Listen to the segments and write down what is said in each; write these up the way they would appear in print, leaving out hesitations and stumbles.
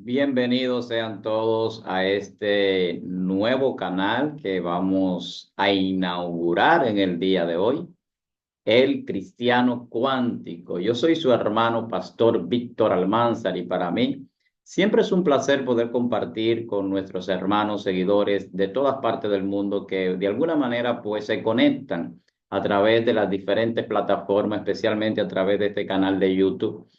Bienvenidos sean todos a este nuevo canal que vamos a inaugurar en el día de hoy, El Cristiano Cuántico. Yo soy su hermano pastor Víctor Almanzar y para mí siempre es un placer poder compartir con nuestros hermanos seguidores de todas partes del mundo que de alguna manera pues se conectan a través de las diferentes plataformas, especialmente a través de este canal de YouTube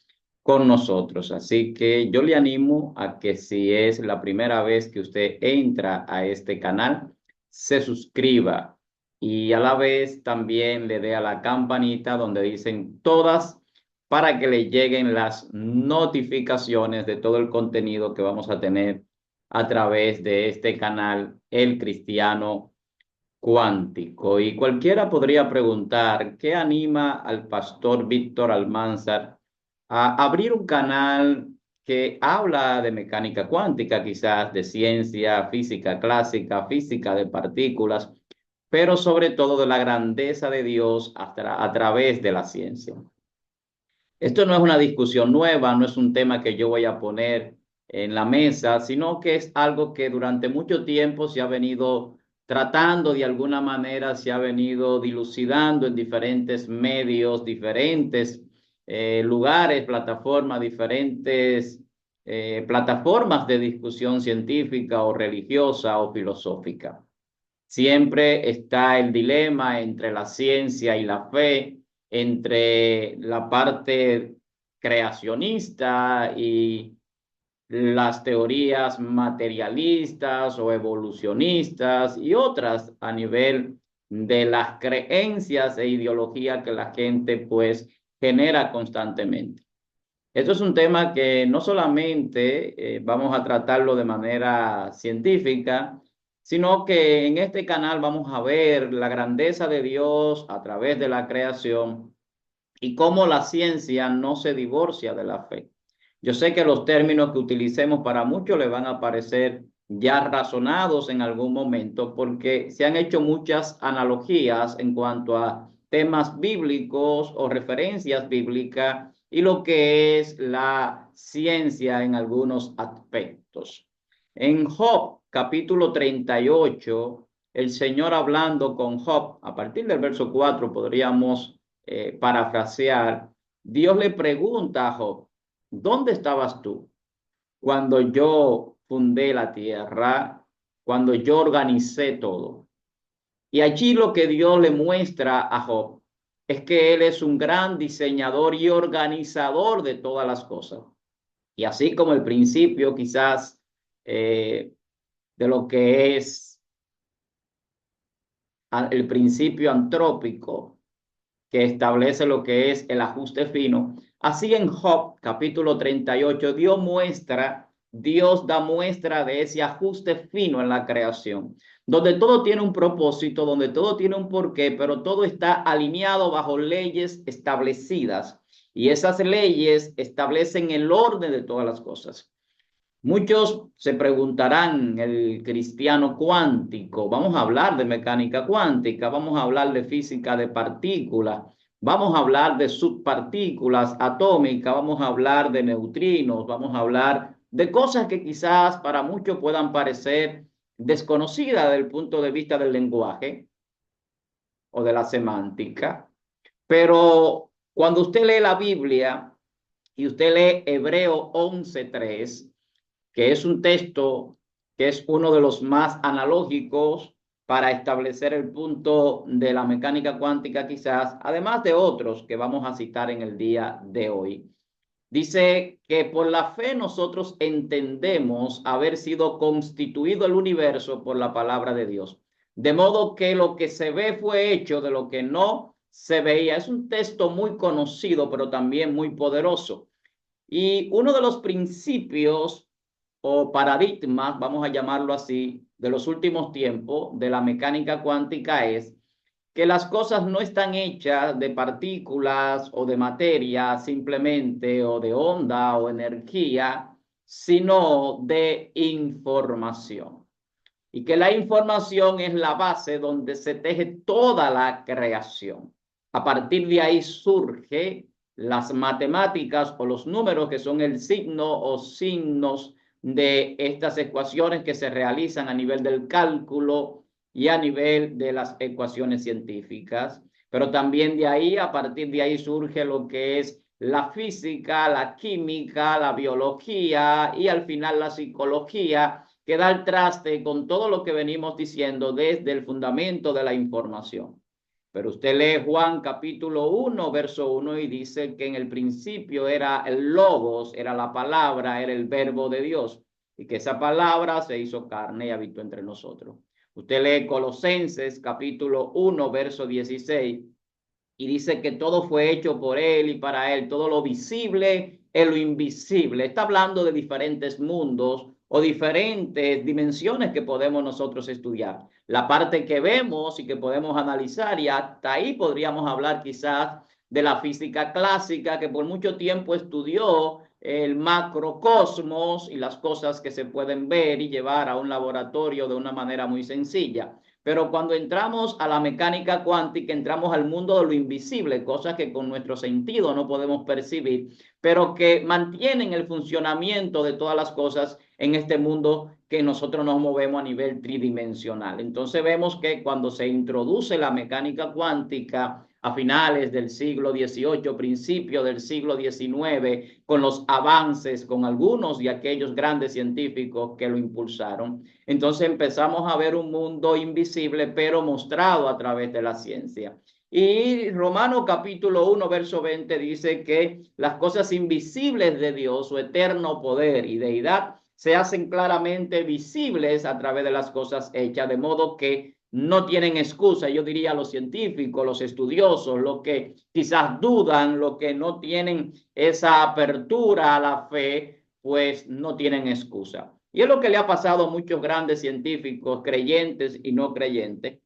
con nosotros. Así que yo le animo a que si es la primera vez que usted entra a este canal, se suscriba y a la vez también le dé a la campanita donde dicen todas para que le lleguen las notificaciones de todo el contenido que vamos a tener a través de este canal, El Cristiano Cuántico. Y cualquiera podría preguntar, ¿qué anima al pastor Víctor Almanzar a abrir un canal que habla de mecánica cuántica, quizás de ciencia, física clásica, física de partículas, pero sobre todo de la grandeza de Dios a través de la ciencia? Esto no es una discusión nueva, no es un tema que yo voy a poner en la mesa, sino que es algo que durante mucho tiempo se ha venido tratando de alguna manera, se ha venido dilucidando en diferentes medios, diferentes lugares, plataformas, diferentes plataformas de discusión científica o religiosa o filosófica. Siempre está el dilema entre la ciencia y la fe, entre la parte creacionista y las teorías materialistas o evolucionistas y otras a nivel de las creencias e ideología que la gente pues genera constantemente. Esto es un tema que no solamente vamos a tratarlo de manera científica, sino que en este canal vamos a ver la grandeza de Dios a través de la creación y cómo la ciencia no se divorcia de la fe. Yo sé que los términos que utilicemos para muchos le van a parecer ya razonados en algún momento porque se han hecho muchas analogías en cuanto a temas bíblicos o referencias bíblicas y lo que es la ciencia en algunos aspectos. En Job, capítulo 38, el Señor hablando con Job, a partir del verso 4 podríamos parafrasear, Dios le pregunta a Job, ¿dónde estabas tú cuando yo fundé la tierra, cuando yo organicé todo? Y allí lo que Dios le muestra a Job es que él es un gran diseñador y organizador de todas las cosas. Y así como el principio quizás de lo que es el principio antrópico, que establece lo que es el ajuste fino. Así en Job, capítulo 38, Dios da muestra de ese ajuste fino en la creación, donde todo tiene un propósito, donde todo tiene un porqué, pero todo está alineado bajo leyes establecidas. Y esas leyes establecen el orden de todas las cosas. Muchos se preguntarán, el cristiano cuántico, vamos a hablar de mecánica cuántica, vamos a hablar de física de partículas, vamos a hablar de subpartículas atómicas, vamos a hablar de neutrinos, vamos a hablar de cosas que quizás para muchos puedan parecer desconocidas desde el punto de vista del lenguaje o de la semántica, pero cuando usted lee la Biblia y usted lee Hebreo 11:3, que es un texto que es uno de los más analógicos para establecer el punto de la mecánica cuántica quizás, además de otros que vamos a citar en el día de hoy. Dice que por la fe nosotros entendemos haber sido constituido el universo por la palabra de Dios. De modo que lo que se ve fue hecho de lo que no se veía. Es un texto muy conocido, pero también muy poderoso. Y uno de los principios o paradigmas, vamos a llamarlo así, de los últimos tiempos de la mecánica cuántica es que las cosas no están hechas de partículas o de materia simplemente o de onda o energía, sino de información. Y que la información es la base donde se teje toda la creación. A partir de ahí surge las matemáticas o los números que son el signo o signos de estas ecuaciones que se realizan a nivel del cálculo y a nivel de las ecuaciones científicas. Pero también de ahí, a partir de ahí surge lo que es la física, la química, la biología y al final la psicología, que da el traste con todo lo que venimos diciendo desde el fundamento de la información. Pero usted lee Juan capítulo 1, verso 1 y dice que en el principio era el logos, era la palabra, era el verbo de Dios y que esa palabra se hizo carne y habitó entre nosotros. Usted lee Colosenses capítulo 1, verso 16 y dice que todo fue hecho por él y para él, todo lo visible y lo invisible. Está hablando de diferentes mundos o diferentes dimensiones que podemos nosotros estudiar. La parte que vemos y que podemos analizar, y hasta ahí podríamos hablar quizás de la física clásica, que por mucho tiempo estudió el macrocosmos y las cosas que se pueden ver y llevar a un laboratorio de una manera muy sencilla. Pero cuando entramos a la mecánica cuántica, entramos al mundo de lo invisible, cosas que con nuestro sentido no podemos percibir, pero que mantienen el funcionamiento de todas las cosas en este mundo que nosotros nos movemos a nivel tridimensional. Entonces vemos que cuando se introduce la mecánica cuántica a finales del siglo XVIII, principio del siglo XIX, con los avances, con algunos de aquellos grandes científicos que lo impulsaron, entonces empezamos a ver un mundo invisible, pero mostrado a través de la ciencia. Y Romanos capítulo 1, verso 20 dice que las cosas invisibles de Dios, su eterno poder y deidad, se hacen claramente visibles a través de las cosas hechas, de modo que no tienen excusa. Yo diría los científicos, los estudiosos, los que quizás dudan, los que no tienen esa apertura a la fe, pues no tienen excusa. Y es lo que le ha pasado a muchos grandes científicos, creyentes y no creyentes,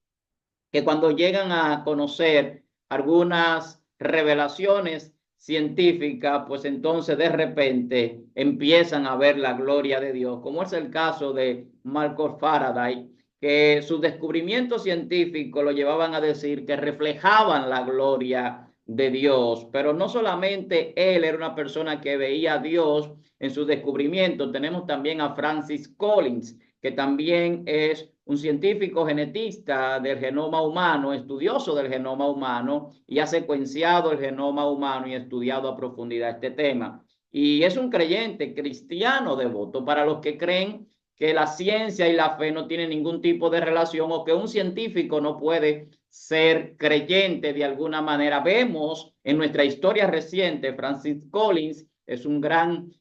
que cuando llegan a conocer algunas revelaciones científicas, pues entonces de repente empiezan a ver la gloria de Dios, como es el caso de Marcus Faraday, que sus descubrimientos científicos lo llevaban a decir que reflejaban la gloria de Dios, pero no solamente él era una persona que veía a Dios en sus descubrimientos, tenemos también a Francis Collins, que también es un científico genetista del genoma humano, estudioso del genoma humano, y ha secuenciado el genoma humano y estudiado a profundidad este tema. Y es un creyente cristiano devoto para los que creen que la ciencia y la fe no tienen ningún tipo de relación o que un científico no puede ser creyente de alguna manera. Vemos en nuestra historia reciente, Francis Collins es un gran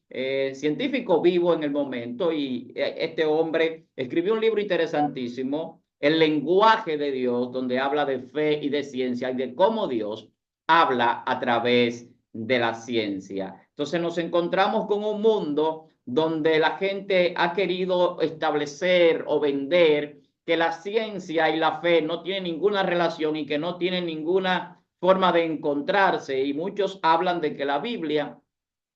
científico vivo en el momento y este hombre escribió un libro interesantísimo, El lenguaje de Dios, donde habla de fe y de ciencia y de cómo Dios habla a través de la ciencia. Entonces nos encontramos con un mundo donde la gente ha querido establecer o vender que la ciencia y la fe no tienen ninguna relación y que no tienen ninguna forma de encontrarse, y muchos hablan de que la Biblia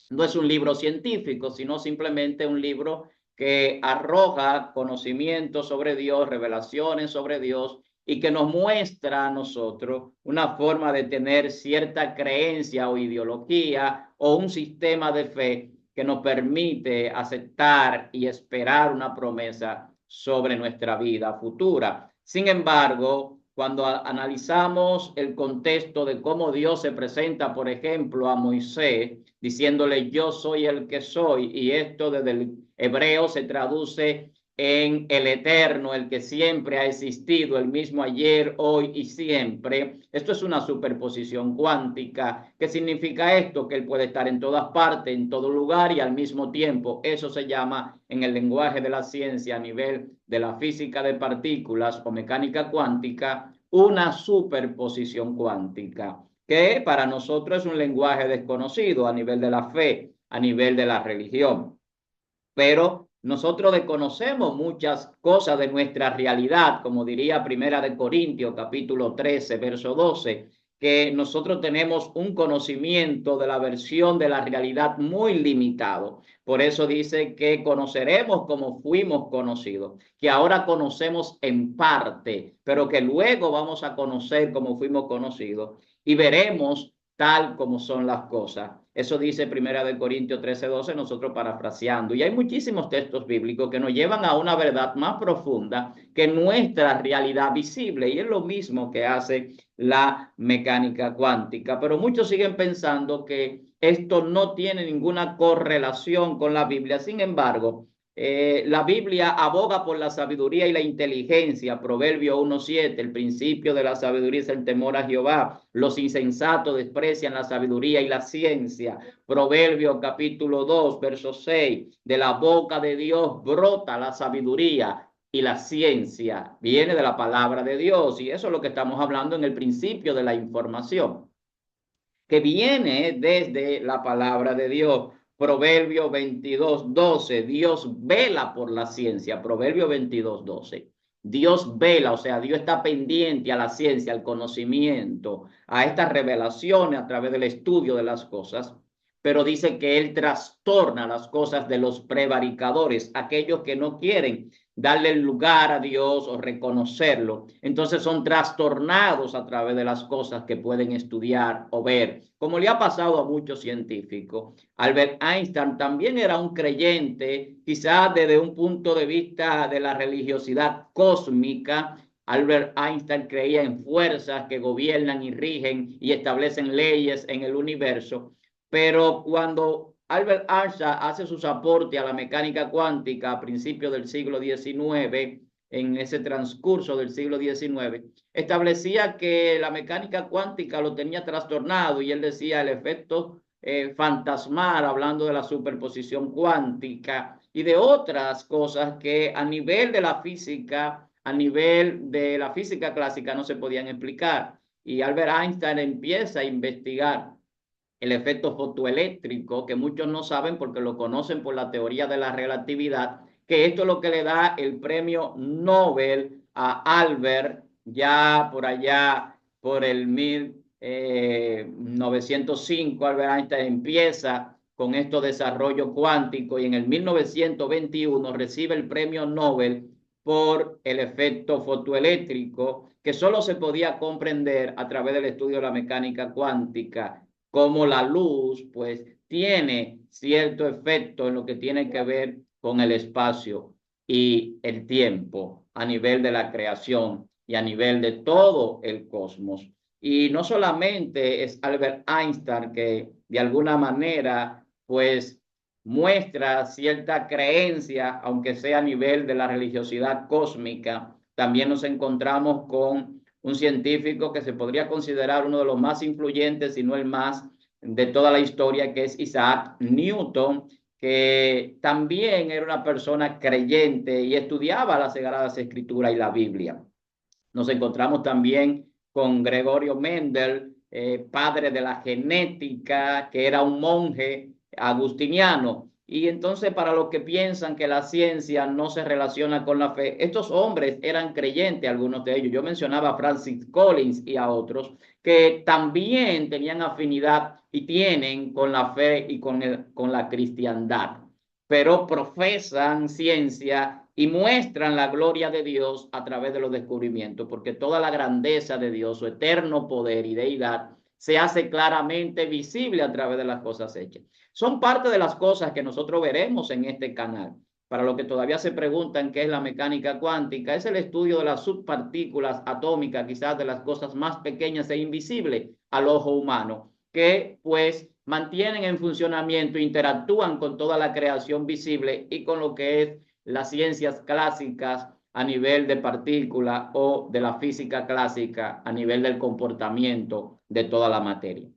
no es un libro científico, sino simplemente un libro que arroja conocimientos sobre Dios, revelaciones sobre Dios, y que nos muestra a nosotros una forma de tener cierta creencia o ideología o un sistema de fe que nos permite aceptar y esperar una promesa sobre nuestra vida futura. Sin embargo, cuando analizamos el contexto de cómo Dios se presenta, por ejemplo, a Moisés, diciéndole yo soy el que soy, y esto desde el hebreo se traduce en el eterno, el que siempre ha existido, el mismo ayer, hoy y siempre. Esto es una superposición cuántica. ¿Qué significa esto? Que él puede estar en todas partes, en todo lugar y al mismo tiempo. Eso se llama en el lenguaje de la ciencia a nivel de la física de partículas o mecánica cuántica, una superposición cuántica, que para nosotros es un lenguaje desconocido a nivel de la fe, a nivel de la religión. Pero nosotros desconocemos muchas cosas de nuestra realidad, como diría Primera de Corintios, capítulo 13, verso 12, que nosotros tenemos un conocimiento de la versión de la realidad muy limitado. Por eso dice que conoceremos como fuimos conocidos, que ahora conocemos en parte, pero que luego vamos a conocer como fuimos conocidos y veremos tal como son las cosas. Eso dice Primera de Corintios 13:12, nosotros parafraseando. Y hay muchísimos textos bíblicos que nos llevan a una verdad más profunda que nuestra realidad visible. Y es lo mismo que hace la mecánica cuántica. Pero muchos siguen pensando que esto no tiene ninguna correlación con la Biblia. Sin embargo, la Biblia aboga por la sabiduría y la inteligencia. Proverbio 1:7, el principio de la sabiduría es el temor a Jehová. Los insensatos desprecian la sabiduría y la ciencia. Proverbio capítulo 2, verso 6, de la boca de Dios brota la sabiduría y la ciencia. Viene de la palabra de Dios, y eso es lo que estamos hablando en el principio de la información, que viene desde la palabra de Dios. Proverbio 22:12, Dios vela por la ciencia. Proverbio 22:12. Dios vela, o sea, Dios está pendiente a la ciencia, al conocimiento, a estas revelaciones a través del estudio de las cosas, pero dice que Él trastorna las cosas de los prevaricadores, aquellos que no quieren darle lugar a Dios o reconocerlo. Entonces son trastornados a través de las cosas que pueden estudiar o ver, como le ha pasado a muchos científicos. Albert Einstein también era un creyente, quizás desde un punto de vista de la religiosidad cósmica. Albert Einstein creía en fuerzas que gobiernan y rigen y establecen leyes en el universo, pero cuando Albert Einstein hace sus aportes a la mecánica cuántica a principios del siglo XIX, en ese transcurso del siglo XIX, establecía que la mecánica cuántica lo tenía trastornado, y él decía el efecto fantasmal, hablando de la superposición cuántica y de otras cosas que a nivel de la física, a nivel de la física clásica no se podían explicar. Y Albert Einstein empieza a investigar el efecto fotoeléctrico, que muchos no saben porque lo conocen por la teoría de la relatividad, que esto es lo que le da el premio Nobel a Albert, ya por allá, por el 1905, Albert Einstein empieza con estos desarrollos cuánticos, y en el 1921 recibe el premio Nobel por el efecto fotoeléctrico, que solo se podía comprender a través del estudio de la mecánica cuántica, como la luz, pues, tiene cierto efecto en lo que tiene que ver con el espacio y el tiempo a nivel de la creación y a nivel de todo el cosmos. Y no solamente es Albert Einstein que de alguna manera, pues, muestra cierta creencia, aunque sea a nivel de la religiosidad cósmica. También nos encontramos con un científico que se podría considerar uno de los más influyentes, si no el más, de toda la historia, que es Isaac Newton, que también era una persona creyente y estudiaba las Sagradas Escrituras y la Biblia. Nos encontramos también con Gregorio Mendel, padre de la genética, que era un monje agustiniano. Y entonces, para los que piensan que la ciencia no se relaciona con la fe, estos hombres eran creyentes, algunos de ellos. Yo mencionaba a Francis Collins y a otros que también tenían afinidad y tienen con la fe y con la cristiandad, pero profesan ciencia y muestran la gloria de Dios a través de los descubrimientos, porque toda la grandeza de Dios, su eterno poder y deidad, se hace claramente visible a través de las cosas hechas. Son parte de las cosas que nosotros veremos en este canal. Para los que todavía se preguntan qué es la mecánica cuántica, es el estudio de las subpartículas atómicas, quizás de las cosas más pequeñas e invisibles al ojo humano, que pues mantienen en funcionamiento, interactúan con toda la creación visible y con lo que es las ciencias clásicas a nivel de partículas o de la física clásica a nivel del comportamiento de toda la materia.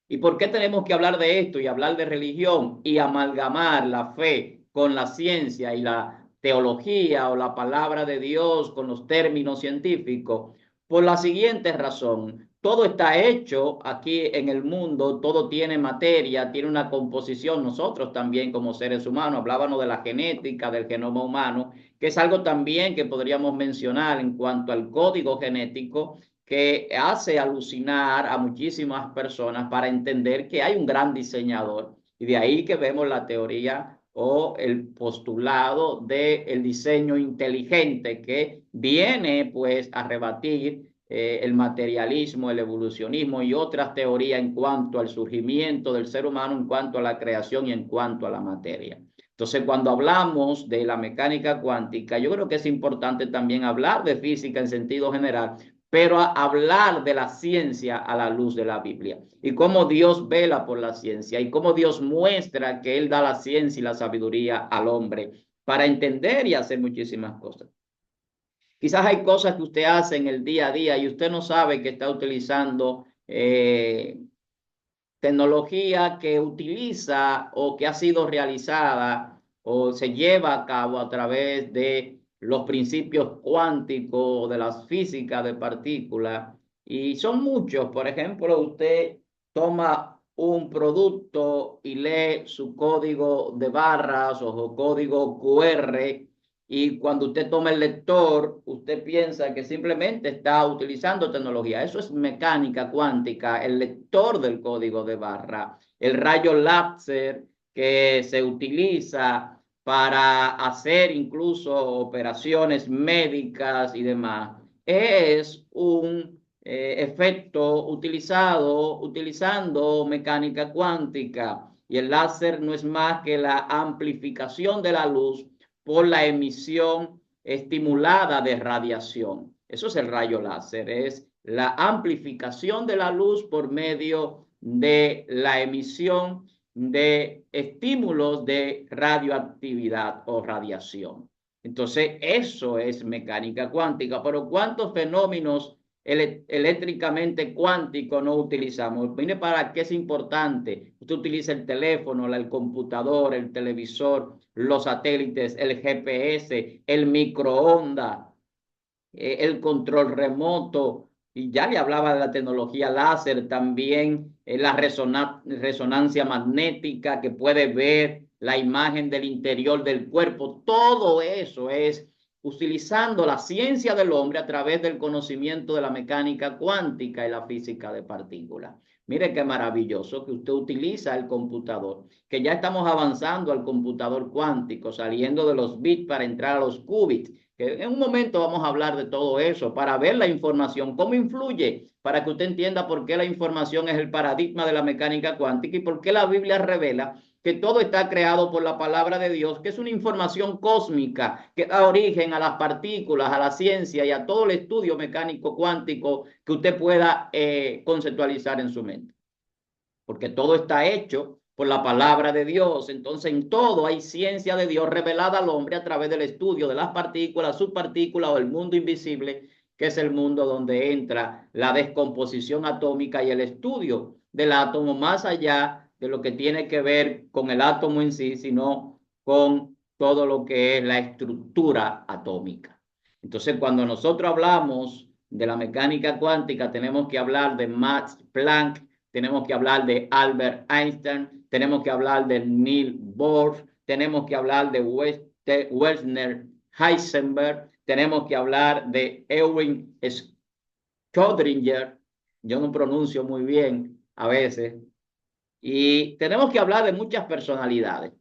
¿Y por qué tenemos que hablar de esto y hablar de religión y amalgamar la fe con la ciencia y la teología o la palabra de Dios con los términos científicos? Por la siguiente razón: todo está hecho aquí en el mundo, todo tiene materia, tiene una composición. Nosotros también como seres humanos, hablábamos de la genética, del genoma humano, que es algo también que podríamos mencionar en cuanto al código genético, que hace alucinar a muchísimas personas para entender que hay un gran diseñador. Y de ahí que vemos la teoría o el postulado del diseño inteligente, que viene pues a rebatir el materialismo, el evolucionismo y otras teorías en cuanto al surgimiento del ser humano, en cuanto a la creación y en cuanto a la materia. Entonces, cuando hablamos de la mecánica cuántica, yo creo que es importante también hablar de física en sentido general, pero hablar de la ciencia a la luz de la Biblia y cómo Dios vela por la ciencia y cómo Dios muestra que Él da la ciencia y la sabiduría al hombre para entender y hacer muchísimas cosas. Quizás hay cosas que usted hace en el día a día y usted no sabe que está utilizando tecnología que utiliza o que ha sido realizada o se lleva a cabo a través de los principios cuánticos de las físicas de partículas. Y son muchos. Por ejemplo, usted toma un producto y lee su código de barras o su código QR y cuando usted toma el lector, usted piensa que simplemente está utilizando tecnología. Eso es mecánica cuántica, el lector del código de barra, el rayo láser que se utiliza para hacer incluso operaciones médicas y demás. Es un efecto utilizando mecánica cuántica. Y el láser no es más que la amplificación de la luz por la emisión estimulada de radiación. Eso es el rayo láser, es la amplificación de la luz por medio de la emisión de estímulos de radioactividad o radiación. Entonces, eso es mecánica cuántica, pero ¿cuántos fenómenos eléctricamente cuánticos no utilizamos? Mire para qué es importante. Usted utiliza el teléfono, el computador, el televisor, los satélites, el GPS, el microondas, el control remoto, y ya le hablaba de la tecnología láser, también la resonancia magnética que puede ver la imagen del interior del cuerpo. Todo eso es utilizando la ciencia del hombre a través del conocimiento de la mecánica cuántica y la física de partículas. Mire qué maravilloso que usted utiliza el computador, que ya estamos avanzando al computador cuántico, saliendo de los bits para entrar a los qubits. Que en un momento vamos a hablar de todo eso para ver la información, cómo influye, para que usted entienda por qué la información es el paradigma de la mecánica cuántica y por qué la Biblia revela que todo está creado por la palabra de Dios, que es una información cósmica que da origen a las partículas, a la ciencia y a todo el estudio mecánico cuántico que usted pueda conceptualizar en su mente. Porque todo está hecho por la palabra de Dios. Entonces, en todo hay ciencia de Dios revelada al hombre a través del estudio de las partículas, subpartículas o el mundo invisible, que es el mundo donde entra la descomposición atómica y el estudio del átomo, más allá de lo que tiene que ver con el átomo en sí, sino con todo lo que es la estructura atómica. Entonces, cuando nosotros hablamos de la mecánica cuántica, tenemos que hablar de Max Planck, tenemos que hablar de Albert Einstein, tenemos que hablar de Niels Bohr, tenemos que hablar de Werner Heisenberg, tenemos que hablar de Erwin Schrödinger, yo no pronuncio muy bien a veces, y tenemos que hablar de muchas personalidades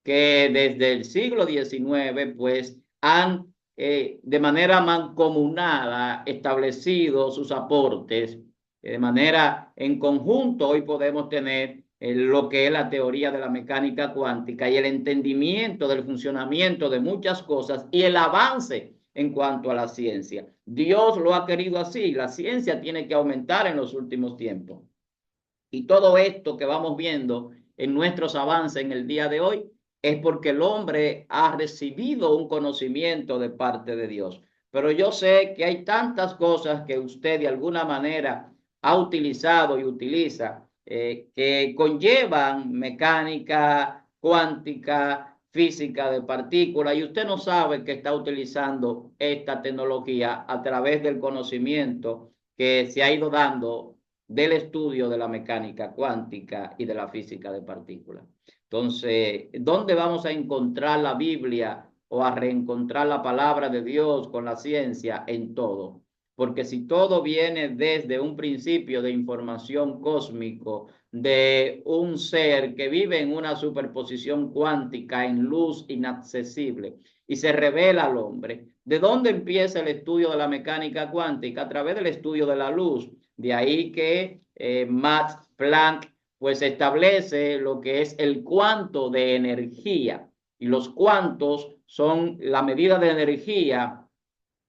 que desde el siglo XIX pues han de manera mancomunada establecido sus aportes. De manera en conjunto hoy podemos tener lo que es la teoría de la mecánica cuántica y el entendimiento del funcionamiento de muchas cosas y el avance en cuanto a la ciencia. Dios lo ha querido así, la ciencia tiene que aumentar en los últimos tiempos. Y todo esto que vamos viendo en nuestros avances en el día de hoy es porque el hombre ha recibido un conocimiento de parte de Dios. Pero yo sé que hay tantas cosas que usted de alguna manera ha utilizado y utiliza que conllevan mecánica cuántica, física de partículas, y usted no sabe que está utilizando esta tecnología a través del conocimiento que se ha ido dando del estudio de la mecánica cuántica y de la física de partículas. Entonces, ¿dónde vamos a encontrar la Biblia o a reencontrar la palabra de Dios con la ciencia? En todo. Porque si todo viene desde un principio de información cósmico, de un ser que vive en una superposición cuántica, en luz inaccesible, y se revela al hombre. ¿De dónde empieza el estudio de la mecánica cuántica? A través del estudio de la luz. De ahí que Max Planck pues establece lo que es el cuanto de energía. Y los cuantos son la medida de energía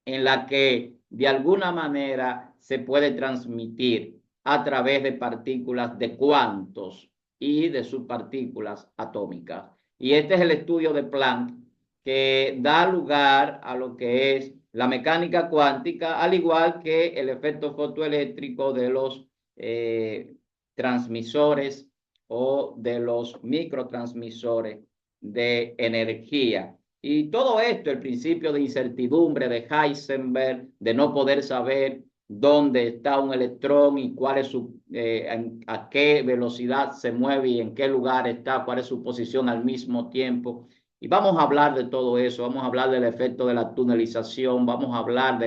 en la que de alguna manera se puede transmitir a través de partículas de cuantos y de subpartículas atómicas. Y este es el estudio de Planck que da lugar a lo que es la mecánica cuántica, al igual que el efecto fotoeléctrico de los transmisores o de los microtransmisores de energía. Y todo esto, el principio de incertidumbre de Heisenberg, de no poder saber dónde está un electrón y cuál es a qué velocidad se mueve y en qué lugar está, cuál es su posición al mismo tiempo. Y vamos a hablar de todo eso, vamos a hablar del efecto de la tunelización, vamos a hablar de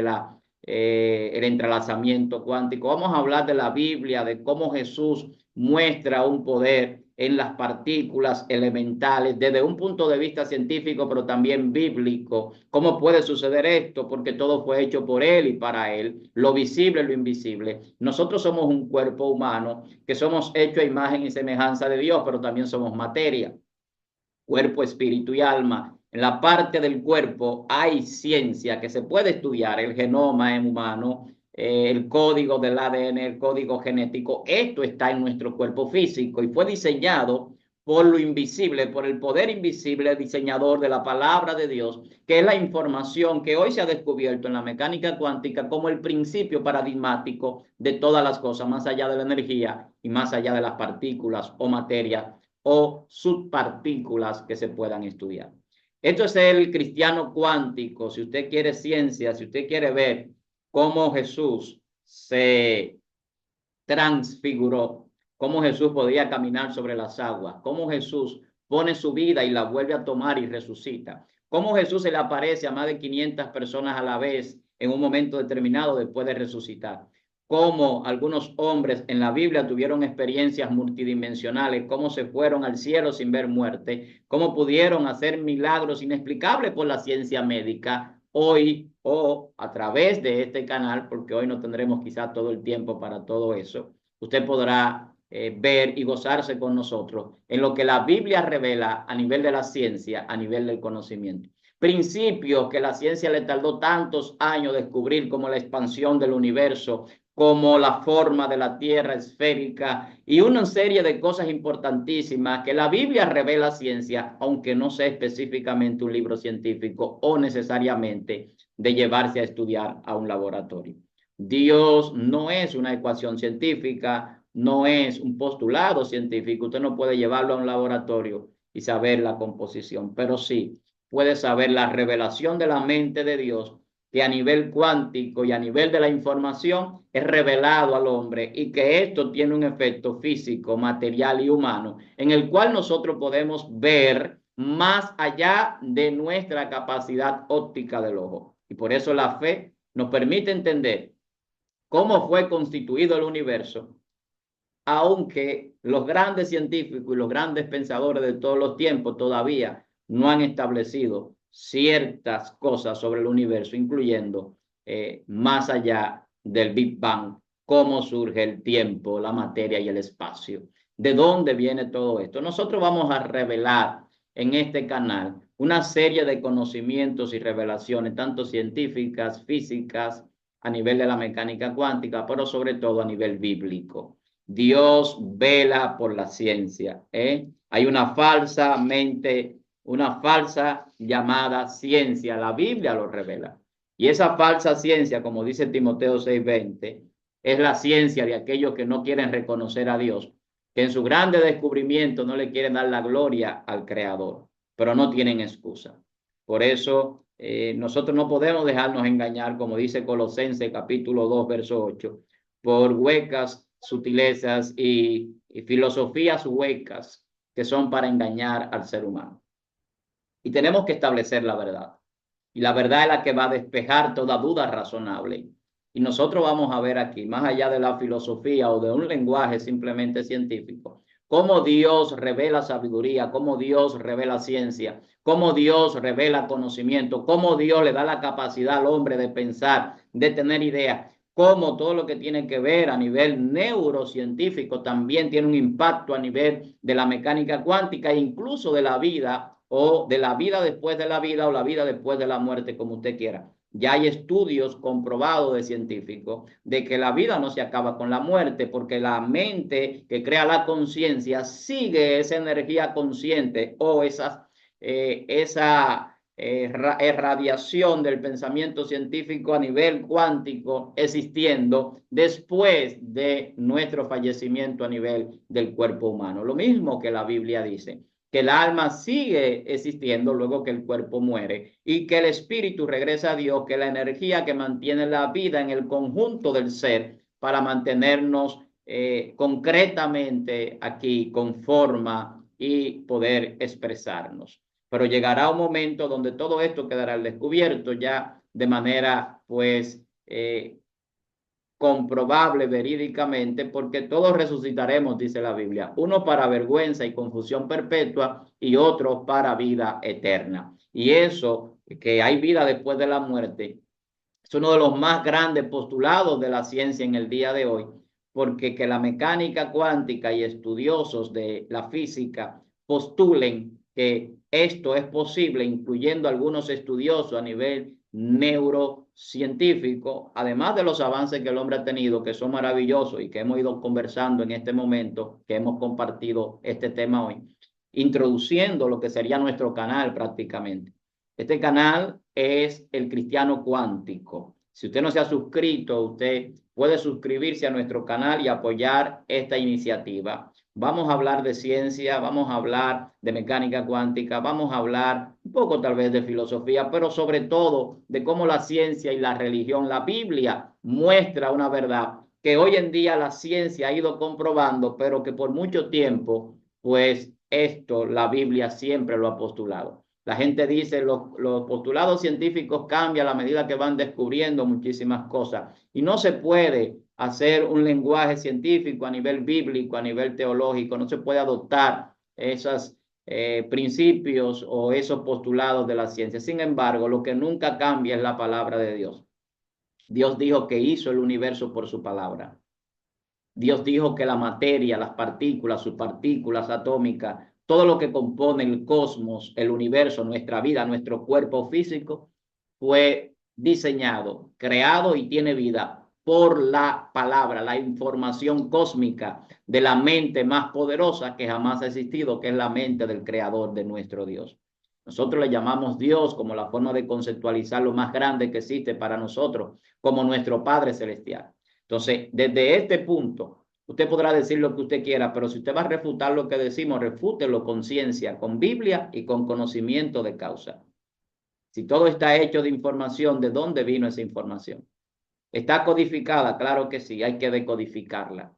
el entrelazamiento cuántico, vamos a hablar de la Biblia, de cómo Jesús muestra un poder en las partículas elementales desde un punto de vista científico, pero también bíblico. ¿Cómo puede suceder esto? Porque todo fue hecho por Él y para Él, lo visible y lo invisible. Nosotros somos un cuerpo humano que somos hechos a imagen y semejanza de Dios, pero también somos materia, cuerpo, espíritu y alma. En la parte del cuerpo hay ciencia que se puede estudiar, el genoma humano, el código del ADN, el código genético. Esto está en nuestro cuerpo físico y fue diseñado por lo invisible, por el poder invisible diseñador de la palabra de Dios, que es la información que hoy se ha descubierto en la mecánica cuántica como el principio paradigmático de todas las cosas, más allá de la energía y más allá de las partículas o materia o subpartículas que se puedan estudiar. Esto es el cristiano cuántico. Si usted quiere ciencia, si usted quiere ver cómo Jesús se transfiguró, cómo Jesús podía caminar sobre las aguas, cómo Jesús pone su vida y la vuelve a tomar y resucita, cómo Jesús se le aparece a más de 500 personas a la vez en un momento determinado después de resucitar, cómo algunos hombres en la Biblia tuvieron experiencias multidimensionales, cómo se fueron al cielo sin ver muerte, cómo pudieron hacer milagros inexplicables por la ciencia médica. Hoy o a través de este canal, porque hoy no tendremos quizá todo el tiempo para todo eso, usted podrá ver y gozarse con nosotros en lo que la Biblia revela a nivel de la ciencia, a nivel del conocimiento. Principios que la ciencia le tardó tantos años descubrir, como la expansión del universo, como la forma de la Tierra esférica y una serie de cosas importantísimas que la Biblia revela ciencia, aunque no sea específicamente un libro científico o necesariamente de llevarse a estudiar a un laboratorio. Dios no es una ecuación científica, no es un postulado científico. Usted no puede llevarlo a un laboratorio y saber la composición, pero sí puede saber la revelación de la mente de Dios, que a nivel cuántico y a nivel de la información es revelado al hombre, y que esto tiene un efecto físico, material y humano, en el cual nosotros podemos ver más allá de nuestra capacidad óptica del ojo. Y por eso la fe nos permite entender cómo fue constituido el universo, aunque los grandes científicos y los grandes pensadores de todos los tiempos todavía no han establecido ciertas cosas sobre el universo, incluyendo más allá del Big Bang, cómo surge el tiempo, la materia y el espacio. ¿De dónde viene todo esto? Nosotros vamos a revelar en este canal una serie de conocimientos y revelaciones, tanto científicas, físicas, a nivel de la mecánica cuántica, pero sobre todo a nivel bíblico. Dios vela por la ciencia. Hay una falsa llamada ciencia. La Biblia lo revela. Y esa falsa ciencia, como dice Timoteo 6:20, es la ciencia de aquellos que no quieren reconocer a Dios, que en su grande descubrimiento no le quieren dar la gloria al Creador, pero no tienen excusa. Por eso nosotros no podemos dejarnos engañar, como dice Colosenses capítulo 2, verso 8, por huecas sutilezas y filosofías huecas que son para engañar al ser humano. Y tenemos que establecer la verdad. Y la verdad es la que va a despejar toda duda razonable. Y nosotros vamos a ver aquí, más allá de la filosofía o de un lenguaje simplemente científico, cómo Dios revela sabiduría, cómo Dios revela ciencia, cómo Dios revela conocimiento, cómo Dios le da la capacidad al hombre de pensar, de tener ideas, cómo todo lo que tiene que ver a nivel neurocientífico también tiene un impacto a nivel de la mecánica cuántica e incluso de la vida o de la vida después de la vida o la vida después de la muerte, como usted quiera. Ya hay estudios comprobados de científicos de que la vida no se acaba con la muerte, porque la mente que crea la conciencia sigue esa energía consciente o esa radiación del pensamiento científico a nivel cuántico existiendo después de nuestro fallecimiento a nivel del cuerpo humano. Lo mismo que la Biblia dice, que el alma sigue existiendo luego que el cuerpo muere y que el espíritu regresa a Dios, que la energía que mantiene la vida en el conjunto del ser para mantenernos concretamente aquí con forma y poder expresarnos. Pero llegará un momento donde todo esto quedará al descubierto ya de manera pues comprobable verídicamente, porque todos resucitaremos, dice la Biblia, uno para vergüenza y confusión perpetua y otro para vida eterna. Y eso, que hay vida después de la muerte, es uno de los más grandes postulados de la ciencia en el día de hoy, porque que la mecánica cuántica y estudiosos de la física postulen que esto es posible, incluyendo algunos estudiosos a nivel neurocientífico, además de los avances que el hombre ha tenido, que son maravillosos y que hemos ido conversando en este momento, que hemos compartido este tema hoy, introduciendo lo que sería nuestro canal prácticamente. Este canal es el Cristiano Cuántico. Si usted no se ha suscrito, usted puede suscribirse a nuestro canal y apoyar esta iniciativa. Vamos a hablar de ciencia, vamos a hablar de mecánica cuántica, vamos a hablar un poco tal vez de filosofía, pero sobre todo de cómo la ciencia y la religión, la Biblia muestra una verdad que hoy en día la ciencia ha ido comprobando, pero que por mucho tiempo, pues esto la Biblia siempre lo ha postulado. La gente dice los postulados científicos cambian a medida que van descubriendo muchísimas cosas y no se puede hacer un lenguaje científico a nivel bíblico, a nivel teológico, no se puede adoptar esos principios o esos postulados de la ciencia. Sin embargo, lo que nunca cambia es la palabra de Dios. Dios dijo que hizo el universo por su palabra. Dios dijo que la materia, las partículas, sus partículas atómicas, todo lo que compone el cosmos, el universo, nuestra vida, nuestro cuerpo físico, fue diseñado, creado y tiene vida por la palabra, la información cósmica de la mente más poderosa que jamás ha existido, que es la mente del creador de nuestro Dios. Nosotros le llamamos Dios como la forma de conceptualizar lo más grande que existe para nosotros, como nuestro Padre Celestial. Entonces, desde este punto, usted podrá decir lo que usted quiera, pero si usted va a refutar lo que decimos, refútelo con ciencia, con Biblia y con conocimiento de causa. Si todo está hecho de información, ¿de dónde vino esa información? ¿Está codificada? Claro que sí, hay que decodificarla.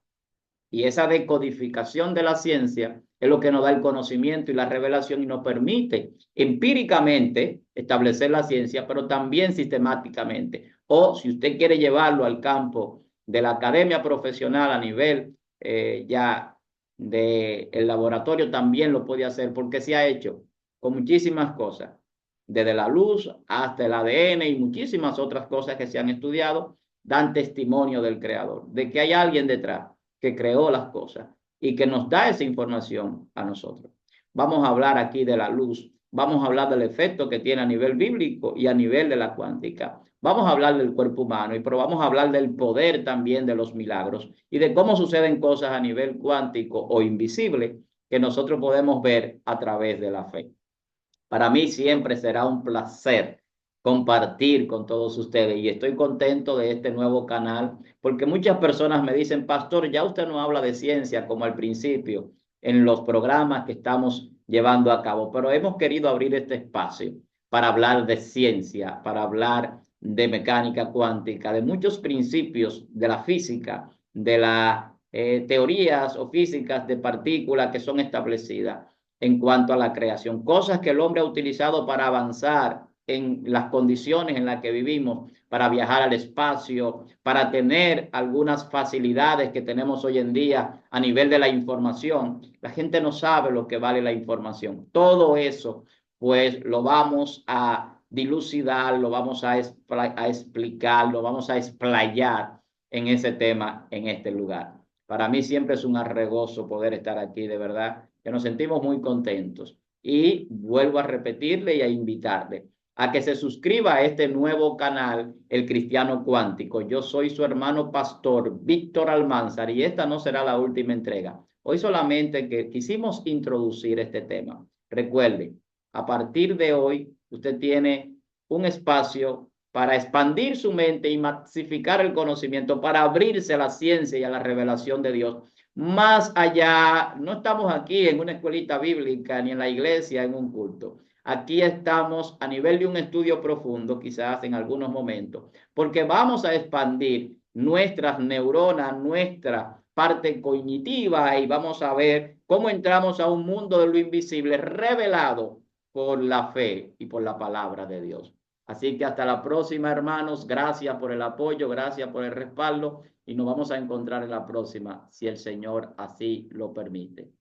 Y esa decodificación de la ciencia es lo que nos da el conocimiento y la revelación y nos permite empíricamente establecer la ciencia, pero también sistemáticamente. O si usted quiere llevarlo al campo de la academia profesional a nivel ya del laboratorio, también lo puede hacer porque se ha hecho con muchísimas cosas, desde la luz hasta el ADN y muchísimas otras cosas que se han estudiado, dan testimonio del creador, de que hay alguien detrás que creó las cosas y que nos da esa información a nosotros. Vamos a hablar aquí de la luz, vamos a hablar del efecto que tiene a nivel bíblico y a nivel de la cuántica. Vamos a hablar del cuerpo humano, pero vamos a hablar del poder también de los milagros y de cómo suceden cosas a nivel cuántico o invisible que nosotros podemos ver a través de la fe. Para mí siempre será un placer compartir con todos ustedes y estoy contento de este nuevo canal porque muchas personas me dicen, pastor, ya usted no habla de ciencia como al principio en los programas que estamos llevando a cabo, pero hemos querido abrir este espacio para hablar de ciencia, para hablar de mecánica cuántica, de muchos principios de la física, de las teorías o físicas de partículas que son establecidas en cuanto a la creación, cosas que el hombre ha utilizado para avanzar en las condiciones en las que vivimos para viajar al espacio, para tener algunas facilidades que tenemos hoy en día a nivel de la información. La gente no sabe lo que vale la información. Todo eso, pues lo vamos a dilucidar, lo vamos a explicar, lo vamos a explayar en ese tema, en este lugar. Para mí siempre es un arregozo poder estar aquí, de verdad, que nos sentimos muy contentos. Y vuelvo a repetirle y a invitarle a que se suscriba a este nuevo canal, El Cristiano Cuántico. Yo soy su hermano pastor, Víctor Almanzar, y esta no será la última entrega. Hoy solamente que quisimos introducir este tema. Recuerde, a partir de hoy, usted tiene un espacio para expandir su mente y masificar el conocimiento, para abrirse a la ciencia y a la revelación de Dios. Más allá, no estamos aquí en una escuelita bíblica ni en la iglesia en un culto. Aquí estamos a nivel de un estudio profundo, quizás en algunos momentos, porque vamos a expandir nuestras neuronas, nuestra parte cognitiva y vamos a ver cómo entramos a un mundo de lo invisible revelado por la fe y por la palabra de Dios. Así que hasta la próxima, hermanos. Gracias por el apoyo, gracias por el respaldo y nos vamos a encontrar en la próxima, si el Señor así lo permite.